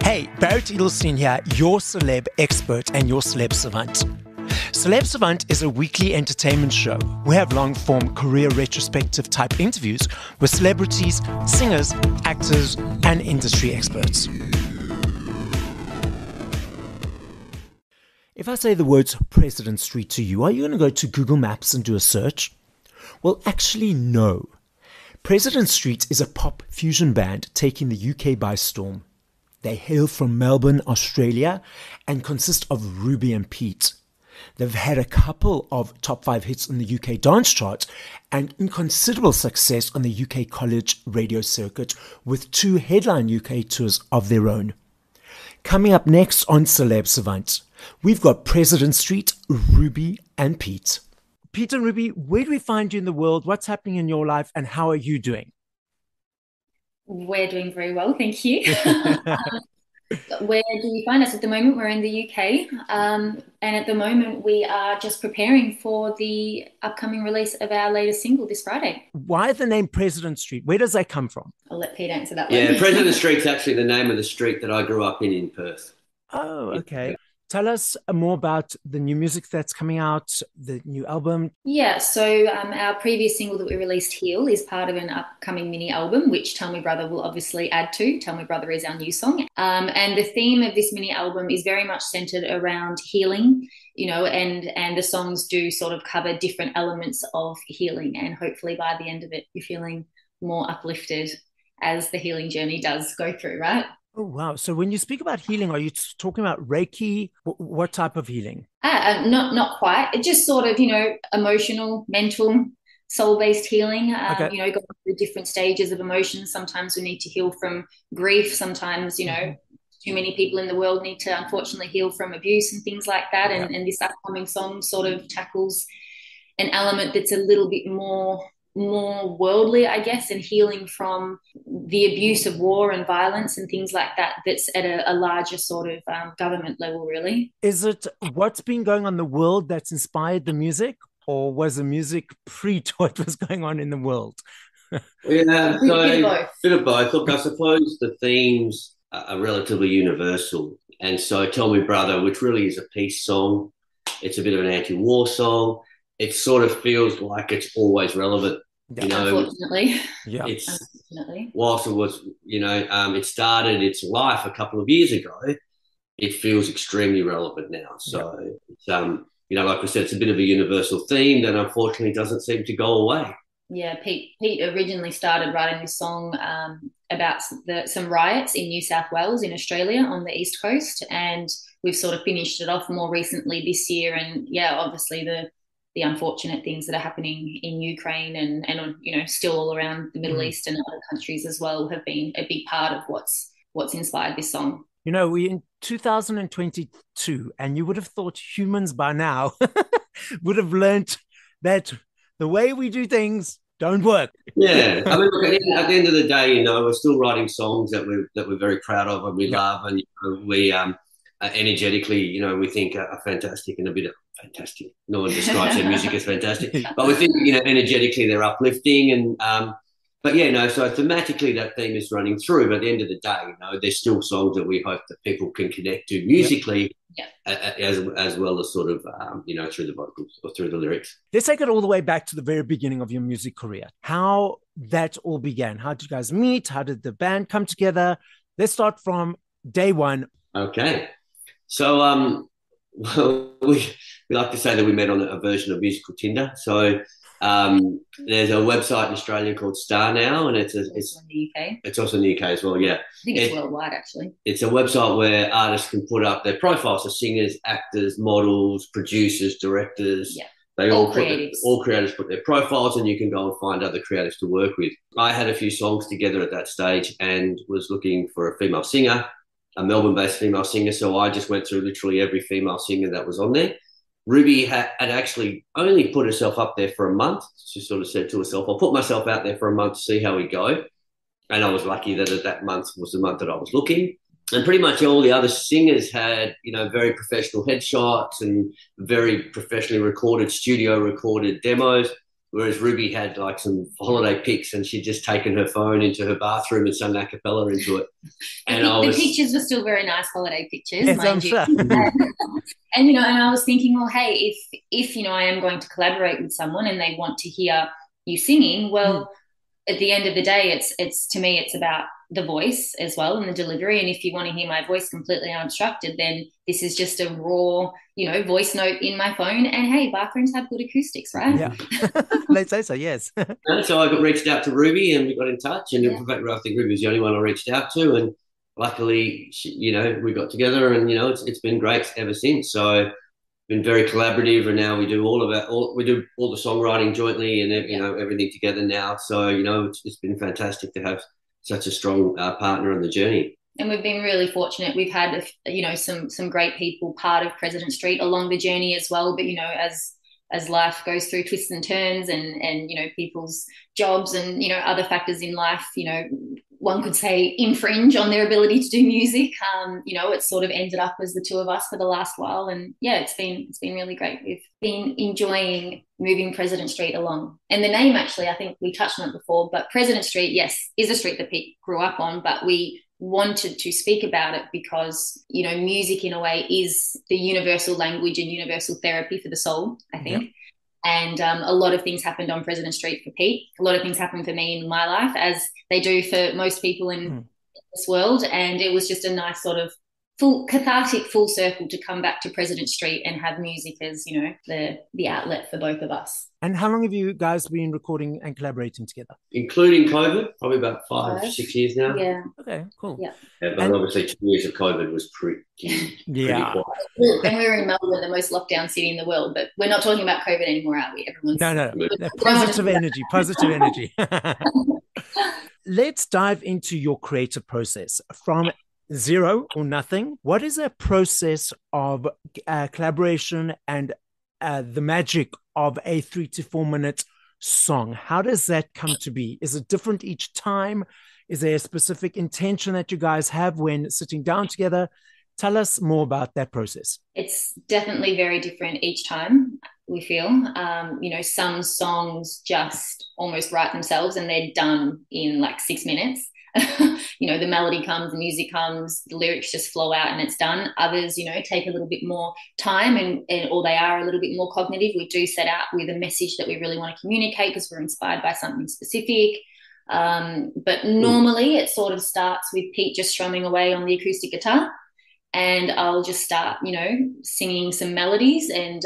Hey, Barrett Edelstein here, your celeb expert and your celeb savant. Celeb Savant is a weekly entertainment show. We have long-form career retrospective type interviews with celebrities, singers, actors, and industry experts. If I say the words President Street to you, are you going to go to Google Maps and do a search? Well, actually, no. President Street is a pop fusion band taking the UK by storm. They hail from Melbourne, Australia, and consist of Ruby and Pete. They've had a couple of top 5 hits in the UK dance chart and considerable success on the UK college radio circuit with 2 headline UK tours of their own. Coming up next on Celeb Savant, we've got President Street, Ruby and Pete. Pete and Ruby, where do we find you in the world? What's happening in your life and how are you doing? We're doing very well, thank you. Where do you find us at the moment? We're in the UK, and at the moment we are just preparing for the upcoming release of our latest single this Friday. Why the name President Street? Where does that come from? I'll let Pete answer that one. Yeah, President Street's actually the name of the street that I grew up in Perth. Oh, okay. Yeah. Tell us more about the new music that's coming out, the new album. Yeah, so our previous single that we released, Heal, is part of an upcoming mini album, which Tell Me Brother will obviously add to. Tell Me Brother is our new song. And the theme of this mini album is very much centered around healing, you know, and the songs do sort of cover different elements of healing. And hopefully by the end of it, you're feeling more uplifted as the healing journey does go through, right? Oh, wow. So when you speak about healing, are you talking about Reiki? What type of healing? Not quite. It's just sort of, you know, emotional, mental, soul-based healing, okay. You know, going through different stages of emotions. Sometimes we need to heal from grief. Sometimes, you know, too many people in the world need to unfortunately heal from abuse and things like that. Yeah. And this upcoming song sort of tackles an element that's a little bit more worldly, I guess, and healing from the abuse of war and violence and things like that, that's at a larger sort of government level, really. Is it what's been going on in the world that's inspired the music, or was the music pre to what was going on in the world? Yeah, so a bit of both. Look, I suppose the themes are relatively universal. And so Tell Me Brother, which really is a peace song, it's a bit of an anti-war song. It sort of feels like it's always relevant, you know. Unfortunately. Yeah. Whilst it was, you know, it started its life a couple of years ago, it feels extremely relevant now. So, it's, you know, like we said, it's a bit of a universal theme that unfortunately doesn't seem to go away. Yeah, Pete originally started writing this song about some riots in New South Wales in Australia on the East Coast, and we've sort of finished it off more recently this year. And yeah, obviously the unfortunate things that are happening in Ukraine and you know, still all around the Middle East and other countries as well have been a big part of what's inspired this song. You know, we're in 2022, and you would have thought humans by now would have learned that the way we do things don't work. Yeah, I mean, look, at the end of the day, you know, we're still writing songs that we're very proud of and we love, and you know, we energetically, you know, we think are fantastic and a bit of fantastic. No one describes their music as fantastic, but we think, you know, energetically they're uplifting. And but yeah, no, so thematically that theme is running through. But at the end of the day, you know, there's still songs that we hope that people can connect to musically, as well as sort of you know, through the vocals or through the lyrics. Let's take it all the way back to the very beginning of your music career. How that all began. How did you guys meet? How did the band come together? Let's start from day one. Okay. So well, we like to say that we met on a version of musical Tinder. So there's a website in Australia called Star Now, and it's in the UK. It's also in the UK as well. Yeah, I think it's worldwide actually. It's a website where artists can put up their profiles, so singers, actors, models, producers, directors. Yeah. They all creators put their profiles, and you can go and find other creators to work with. I had a few songs together at that stage and was looking for a female singer, a Melbourne-based female singer. So I just went through literally every female singer that was on there. Ruby had actually only put herself up there for a month. She sort of said to herself, I'll put myself out there for a month to see how we go. And I was lucky that that month was the month that I was looking. And pretty much all the other singers had, you know, very professional headshots and very professionally recorded, studio recorded demos. Whereas Ruby had like some holiday pics, and she'd just taken her phone into her bathroom and sung a cappella into it. And the pictures were still very nice holiday pictures, yes, mind I'm you. sure. And and I was thinking, well, hey, if I am going to collaborate with someone and they want to hear you singing, well, at the end of the day, it's to me, it's about the voice as well and the delivery. And if you want to hear my voice completely unobstructed, then this is just a raw, voice note in my phone. And hey, bathrooms have good acoustics, right? Yeah, let's say so. Yes. So I got reached out to Ruby, and we got in touch. And in fact, I think Ruby was the only one I reached out to, and luckily, we got together, and it's been great ever since. So been very collaborative, and now we do all the songwriting jointly, and everything together now. So it's been fantastic to have such a strong partner on the journey. And we've been really fortunate. We've had some great people part of President Street along the journey as well. But as life goes through twists and turns, and people's jobs and other factors in life, one could say infringe on their ability to do music. It's sort of ended up as the two of us for the last while, and it's been really great. We've been enjoying moving President Street along. And the name, actually, I think we touched on it before, but President Street, yes, is a street that Pete grew up on, but we wanted to speak about it because music in a way is the universal language and universal therapy for the soul, I think. Yep. And a lot of things happened on President Street for Pete. A lot of things happened for me in my life, as they do for most people in this world. And it was just a nice sort of cathartic full circle to come back to President Street and have music as, the outlet for both of us. And how long have you guys been recording and collaborating together? Including COVID, probably about 5-6 years now. Yeah. Okay, cool. Yeah. But obviously 2 years of COVID was pretty quiet. And we were in Melbourne, the most locked down city in the world, but we're not talking about COVID anymore, are we? Everyone's No. Positive energy. Let's dive into your creative process. From zero or nothing, what is a process of collaboration and the magic of a 3 to 4 minute song? How does that come to be? Is it different each time? Is there a specific intention that you guys have when sitting down together? Tell us more about that process. It's definitely very different each time, we feel. Some songs just almost write themselves and they're done in like 6 minutes. The melody comes, the music comes, the lyrics just flow out and it's done. Others, take a little bit more time or they are a little bit more cognitive. We do set out with a message that we really want to communicate because we're inspired by something specific. But normally it sort of starts with Pete just strumming away on the acoustic guitar, and I'll just start, singing some melodies, and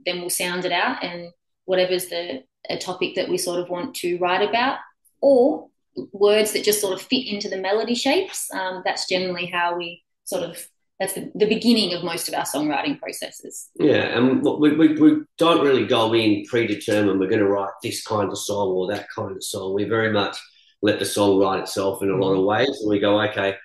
then we'll sound it out, and whatever's a topic that we sort of want to write about, or words that just sort of fit into the melody shapes. That's generally how we that's the beginning of most of our songwriting processes. Yeah, and we don't really go in predetermined, we're going to write this kind of song or that kind of song. We very much let the song write itself in a lot of ways, and we go, okay,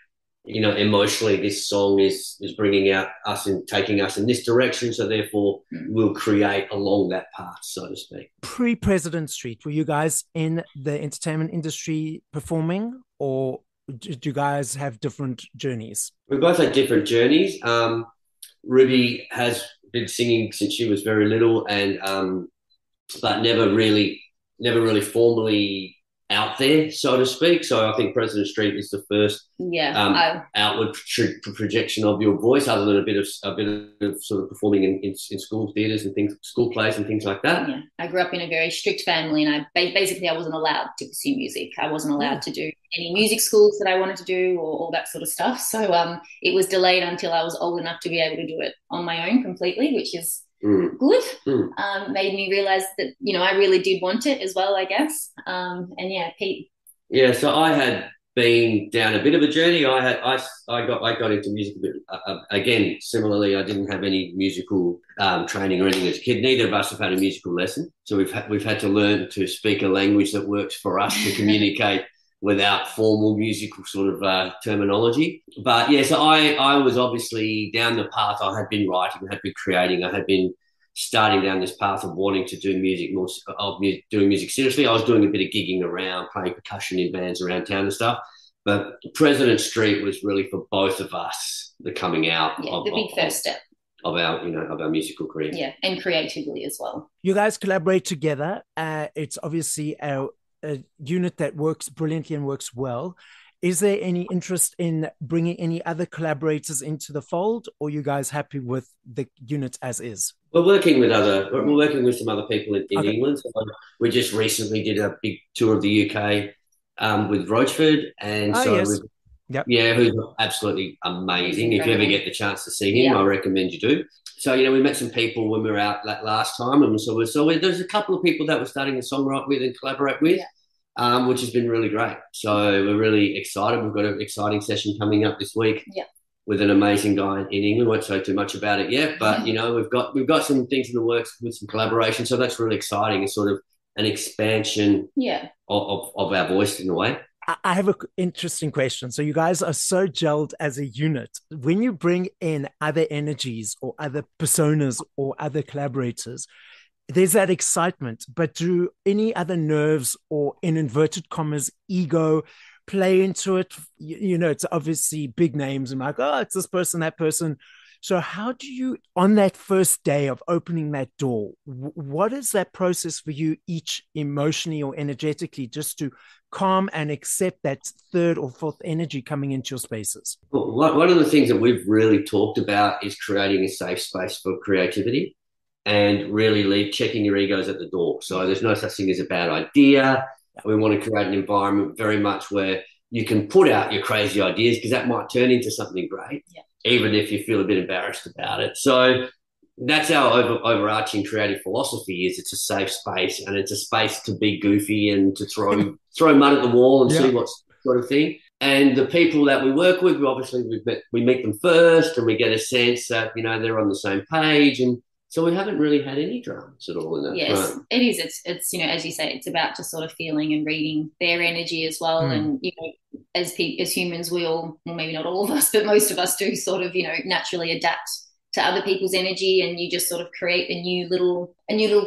emotionally this song is bringing out us and taking us in this direction, so therefore we'll create along that path, so to speak. Pre-President Street, were you guys in the entertainment industry performing, or do you guys have different journeys? We both had different journeys. Ruby has been singing since she was very little, and but never really formally out there, so to speak. So I think President Street is the first outward projection of your voice, other than a bit of sort of performing in school theatres and things, school plays and things like that. Yeah, I grew up in a very strict family, and I wasn't allowed to pursue music. I wasn't allowed to do any music schools that I wanted to do, or all that sort of stuff. So it was delayed until I was old enough to be able to do it on my own completely, which is good. Made me realize that I really did want it as well, I guess. Pete. Yeah, so I had been down a bit of a journey. I got into music a bit again. Similarly, I didn't have any musical training or anything as a kid. Neither of us have had a musical lesson, so we've had to learn to speak a language that works for us to communicate without formal musical sort of terminology. But yeah, so I was obviously down the path. I had been writing, I had been creating, I had been starting down this path of wanting to do music more, doing music seriously. I was doing a bit of gigging around, playing percussion in bands around town and stuff. But President Street was really for both of us the coming out. Yeah, the big first step. of our musical career. Yeah, and creatively as well. You guys collaborate together. It's obviously a unit that works brilliantly and works well. Is there any interest in bringing any other collaborators into the fold, or are you guys happy with the unit as is? We're working with some other people in Okay. England. So we just recently did a big tour of the UK with Roachford, and Yes. Yep. yeah, who's absolutely amazing. If you ever get the chance to see him, I recommend you do. So we met some people when we were out that last time, and there's a couple of people that we're starting to songwrite with and collaborate with. Which has been really great. So we're really excited. We've got an exciting session coming up this week with an amazing guy in England. Won't say too much about it yet, but we've got some things in the works with some collaboration. So that's really exciting. It's sort of an expansion of our voice in a way. I have an interesting question. So you guys are so gelled as a unit. When you bring in other energies or other personas or other collaborators, there's that excitement, but do any other nerves or, in inverted commas, ego play into it? It's obviously big names and like, oh, it's this person, that person. So how do you, on that first day of opening that door, what is that process for you each emotionally or energetically, just to calm and accept that third or fourth energy coming into your spaces? Well, one of the things that we've really talked about is creating a safe space for creativity. And really checking your egos at the door. So there's no such thing as a bad idea. We want to create an environment very much where you can put out your crazy ideas, because that might turn into something great, even if you feel a bit embarrassed about it. So that's our overarching creative philosophy: is it's a safe space, and it's a space to be goofy and to throw mud at the wall and see what's sort of thing. And the people that we work with, we meet them first, and we get a sense that they're on the same page. And so we haven't really had any dramas at all in that. Yes, it is. It's as you say, it's about just sort of feeling and reading their energy as well. And as humans, we all, well, maybe not all of us, but most of us do sort of naturally adapt to other people's energy, and you just sort of create a new little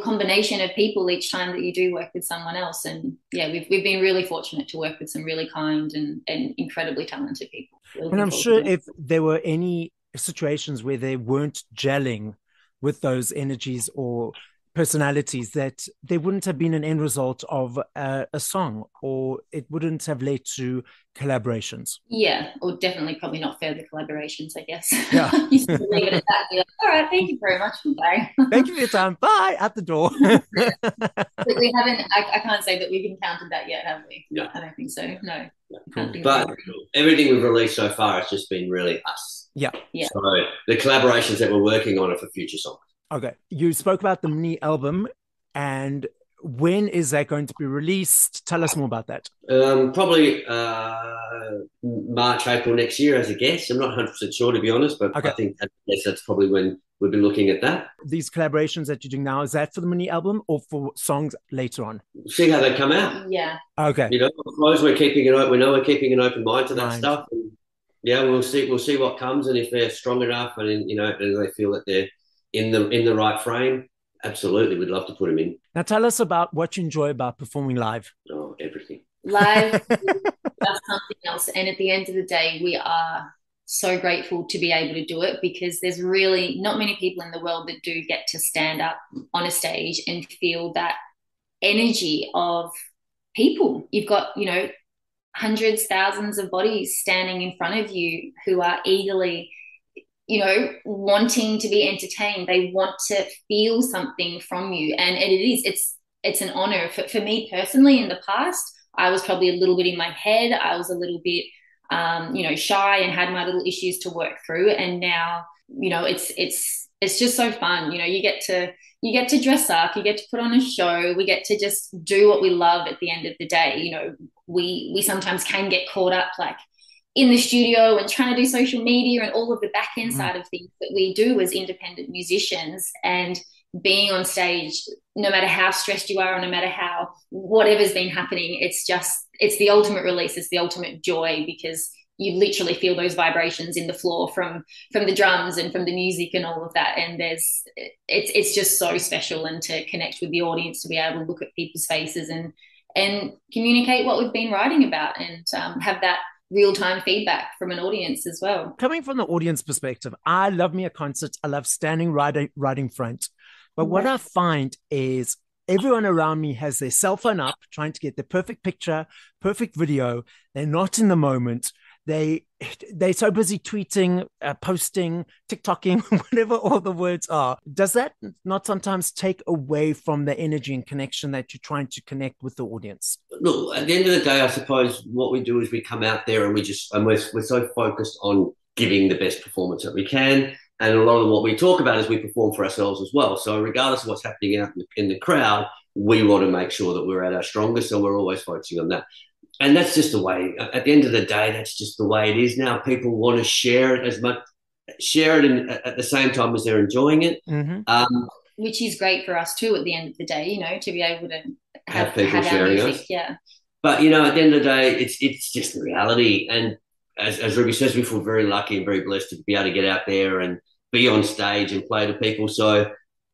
combination of people each time that you do work with someone else. And we've been really fortunate to work with some really kind and incredibly talented people. And I'm sure if there were any situations where they weren't gelling with those energies or personalities, that there wouldn't have been an end result of a song, or it wouldn't have led to collaborations. Yeah, or definitely probably not further collaborations, I guess. Yeah. You should leave it at that. Like, all right, thank you very much. Bye. Thank you for your time. Bye. At the door. But we haven't, I can't say that we've encountered that yet, have we? No. I don't think so. No. But everything we've released so far has just been really us. Yeah. So the collaborations that we're working on are for future songs. Okay. You spoke about the mini album, and when is that going to be released? Tell us more about that. Probably March, April next year as a guess. I'm not 100% sure, to be honest, but I think that's probably when we'll be looking at that. These collaborations that you're doing now, is that for the mini album or for songs later on? See how they come out. Yeah. Okay. I suppose we're keeping it open. We know we're keeping an open mind to that stuff. And we'll see what comes, and if they're strong enough and and they feel that they're in the right frame, absolutely, we'd love to put them in. Now tell us about what you enjoy about performing live. Oh, everything. Live is something else. And at the end of the day, we are so grateful to be able to do it, because there's really not many people in the world that do get to stand up on a stage and feel that energy of people. You've got, hundreds, thousands of bodies standing in front of you who are eagerly wanting to be entertained. They want to feel something from you. And it's an honor. For me personally, in the past, I was probably a little bit in my head. I was a little bit, shy and had my little issues to work through. And now, it's just so fun. You get to dress up, you get to put on a show, we get to just do what we love at the end of the day. We sometimes can get caught up like in the studio and trying to do social media and all of the back end side of things that we do as independent musicians. And being on stage, no matter how stressed you are or no matter how whatever's been happening, it's the ultimate release. It's the ultimate joy, because you literally feel those vibrations in the floor from the drums and from the music and all of that. And it's just so special, and to connect with the audience, to be able to look at people's faces and communicate what we've been writing about, and have that real-time feedback from an audience as well. Coming from the audience perspective, I love me a concert. I love standing right in front. But what I find is everyone around me has their cell phone up, trying to get the perfect picture, perfect video. They're not in the moment. They're so busy tweeting, posting, TikToking, whatever all the words are. Does that not sometimes take away from the energy and connection that you're trying to connect with the audience? Look, at the end of the day, I suppose what we do is we come out there and we're so focused on giving the best performance that we can. And a lot of what we talk about is we perform for ourselves as well. So regardless of what's happening out in the crowd, we want to make sure that we're at our strongest. So we're always focusing on that. And that's just the way, at the end of the day, that's just the way it is now. People want to share it at the same time as they're enjoying it. Mm-hmm. Which is great for us too at the end of the day, you know, to be able to have people have sharing our music. us. Yeah. But, you know, at the end of the day, it's just the reality. And as Ruby says, we feel very lucky and very blessed to be able to get out there and be on stage and play to people. So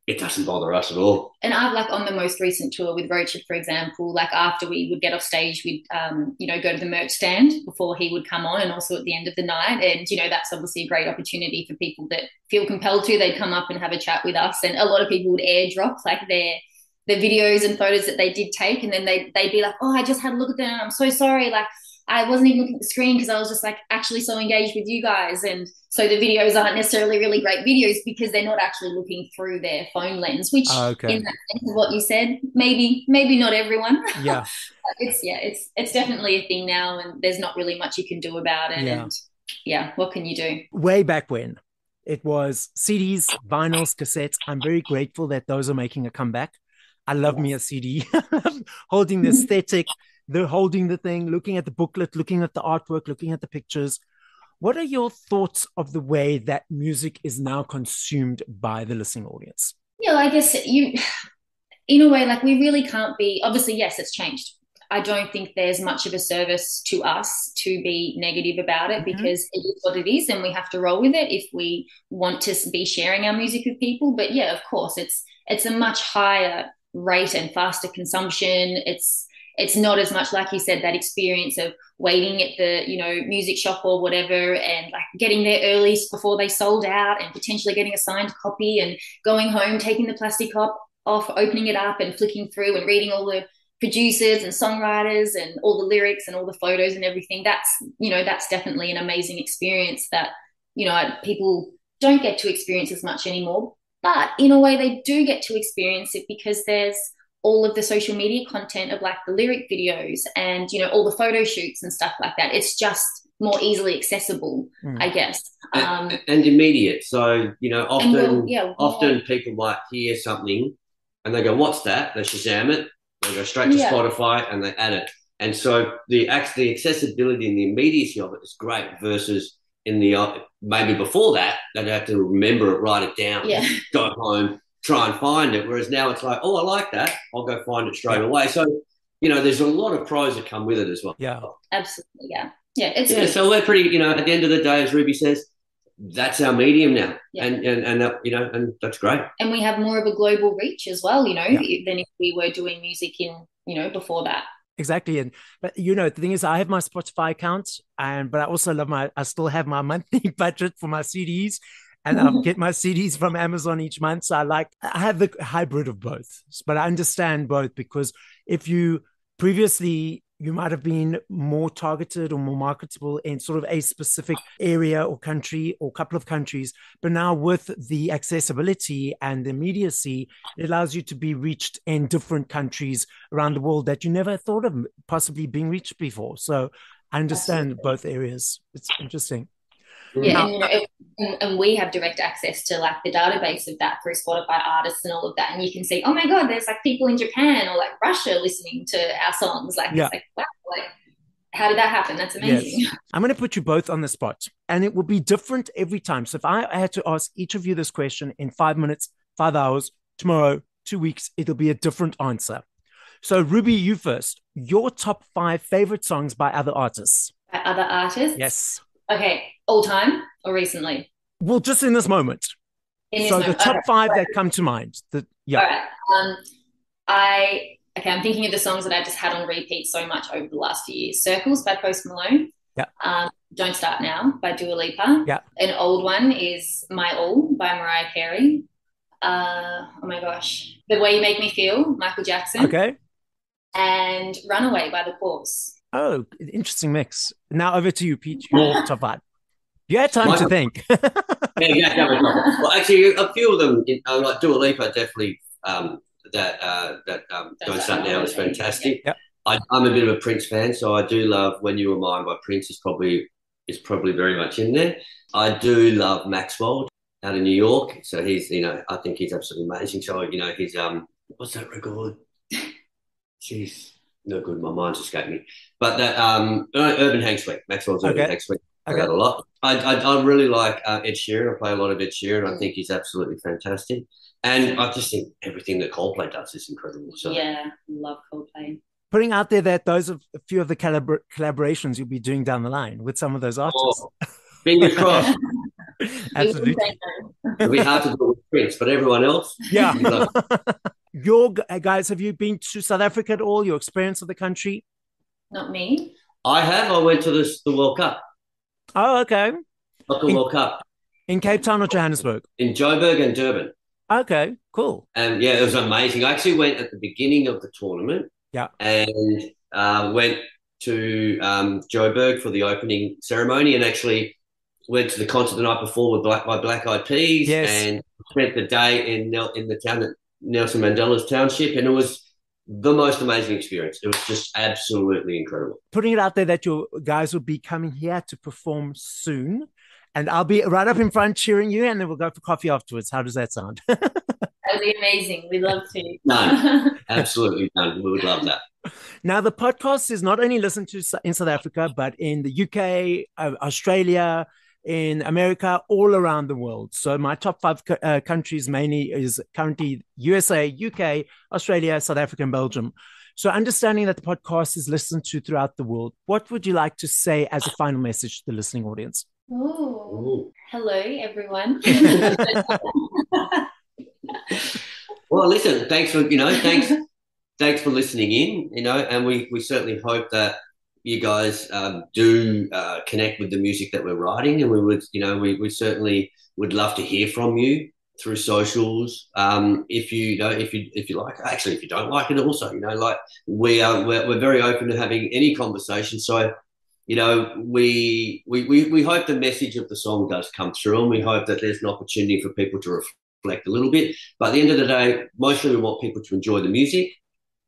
it doesn't bother us at all. And I've like on the most recent tour with Roachard, for example, like after we would get off stage, we'd, you know, go to the merch stand before he would come on and also at the end of the night. And, you know, that's obviously a great opportunity for people that feel compelled to. They'd come up and have a chat with us. And a lot of people would airdrop like their videos and photos that they did take. And then they'd be like, oh, I just had a look at them. I'm so sorry. Like, I wasn't even looking at the screen because I was just like actually so engaged with you guys. And so the videos aren't necessarily really great videos because they're not actually looking through their phone lens, which in that sense of what you said, maybe not everyone. Yeah. It's definitely a thing now and there's not really much you can do about it. Yeah. And yeah, what can you do? Way back when it was CDs, vinyls, cassettes. I'm very grateful that those are making a comeback. I love me a CD, holding the aesthetic, holding the thing, looking at the booklet, looking at the artwork, looking at the pictures. What are your thoughts of the way that music is now consumed by the listening audience? Yeah, I guess in a way, like we really can't be, obviously, yes, it's changed. I don't think there's much of a service to us to be negative about it because it is what it is and we have to roll with it if we want to be sharing our music with people. But yeah, of course, it's a much higher rate and faster consumption. It's not as much, like you said, that experience of waiting at the, you know, music shop or whatever and like getting there early before they sold out and potentially getting a signed copy and going home, taking the plastic off, opening it up and flicking through and reading all the producers and songwriters and all the lyrics and all the photos and everything. That's definitely an amazing experience that, you know, people don't get to experience as much anymore. But in a way, they do get to experience it because there's all of the social media content of like the lyric videos and, you know, all the photo shoots and stuff like that. It's just more easily accessible, I guess. And immediate. So, you know, often people might hear something and they go, what's that? They Shazam it. They go straight to Spotify and they add it. And so the accessibility and the immediacy of it is great versus in the maybe before that, they'd have to remember it, write it down, go home, try and find it. Whereas now it's like, oh, I like that. I'll go find it straight away. So, you know, there's a lot of pros that come with it as well. Yeah. Absolutely. Yeah. Yeah. So we're pretty, you know, at the end of the day, as Ruby says, that's our medium now. Yeah. And that, you know, and that's great. And we have more of a global reach as well, you know, than if we were doing music in, you know, before that. Exactly. But you know, the thing is, I have my Spotify account but I also I still have my monthly budget for my CDs and I get my CDs from Amazon each month. So I have the hybrid of both, but I understand both because if you previously, you might have been more targeted or more marketable in sort of a specific area or country or couple of countries. But now with the accessibility and the immediacy, it allows you to be reached in different countries around the world that you never thought of possibly being reached before. So I understand both areas. It's interesting. Yeah, and, you know, and we have direct access to like the database of that through Spotify artists and all of that, and you can see, oh my god, there's like people in Japan or like Russia listening to our songs. Like, it's like, wow, like how did that happen? That's amazing. Yes. I'm going to put you both on the spot, and it will be different every time. So if I had to ask each of you this question in 5 minutes, 5 hours, tomorrow, 2 weeks, it'll be a different answer. So Ruby, you first. Your top 5 favorite songs by other artists. By other artists? Yes. Okay, all time or recently? Well, just in this moment. The top 5 that come to mind. All right. I'm thinking of the songs that I just had on repeat so much over the last few years. Circles by Post Malone. Don't Start Now by Dua Lipa. Yeah. An old one is My All by Mariah Carey. Oh my gosh. The Way You Make Me Feel, Michael Jackson. Okay. And Runaway by The Corrs. Oh, interesting mix. Now over to you, Pete. Your top 5. You had time to think. Yeah. Well, actually, a few of them, like Dua Lipa, definitely. Don't Start Now is fantastic. Yep. I'm a bit of a Prince fan, so I do love When You Were Mine by Prince. Is probably very much in there. I do love Maxwell out of New York. So he's, I think he's absolutely amazing. So, he's what's that record? Jeez, no good. My mind's escaped me. But that Urban Hang Suite, Maxwell's Urban Hang Suite. I got a lot. I really like Ed Sheeran. I play a lot of Ed Sheeran. I think he's absolutely fantastic. And I just think everything that Coldplay does is incredible. So yeah, love Coldplay. Putting out there that those are a few of the collaborations you'll be doing down the line with some of those artists. Fingers crossed. Absolutely. It'll be hard to do it with Prince, but everyone else. Yeah. Your guys, have you been to South Africa at all? Your experience of the country? Not me. I have. I went to the World Cup. Oh, okay. World Cup. In Cape Town or Johannesburg? In Joburg and Durban. Okay, cool. And yeah, it was amazing. I actually went at the beginning of the tournament. Yeah. And went to Joburg for the opening ceremony, and actually went to the concert the night before with Black Eyed Peas. Yes. And spent the day in the town at Nelson Mandela's township, and it was the most amazing experience. It was just absolutely incredible. Putting it out there that your guys will be coming here to perform soon, and I'll be right up in front cheering you, and then we'll go for coffee afterwards. How does that sound? That would be amazing. We'd love to. No, absolutely none. We would love that. Now, the podcast is not only listened to in South Africa, but in the UK, Australia, in America, all around the world. So my top 5 countries mainly is currently USA, UK, Australia, South Africa, and Belgium. So understanding that the podcast is listened to throughout the world, what would you like to say as a final message to the listening audience? Ooh. Hello, everyone. Well, listen, thanks for listening in, and we certainly hope that you guys do connect with the music that we're writing, and we would, we certainly would love to hear from you through socials. If you like, actually, if you don't like it, also, we're very open to having any conversation. So, we hope the message of the song does come through, and we hope that there's an opportunity for people to reflect a little bit. But at the end of the day, mostly we want people to enjoy the music,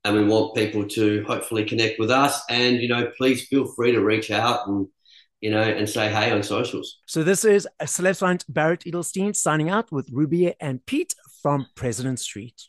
and we want people to hopefully connect with us. And, please feel free to reach out and say hey on socials. So this is Celeste Barrett Edelstein signing out with Ruby and Pete from President Street.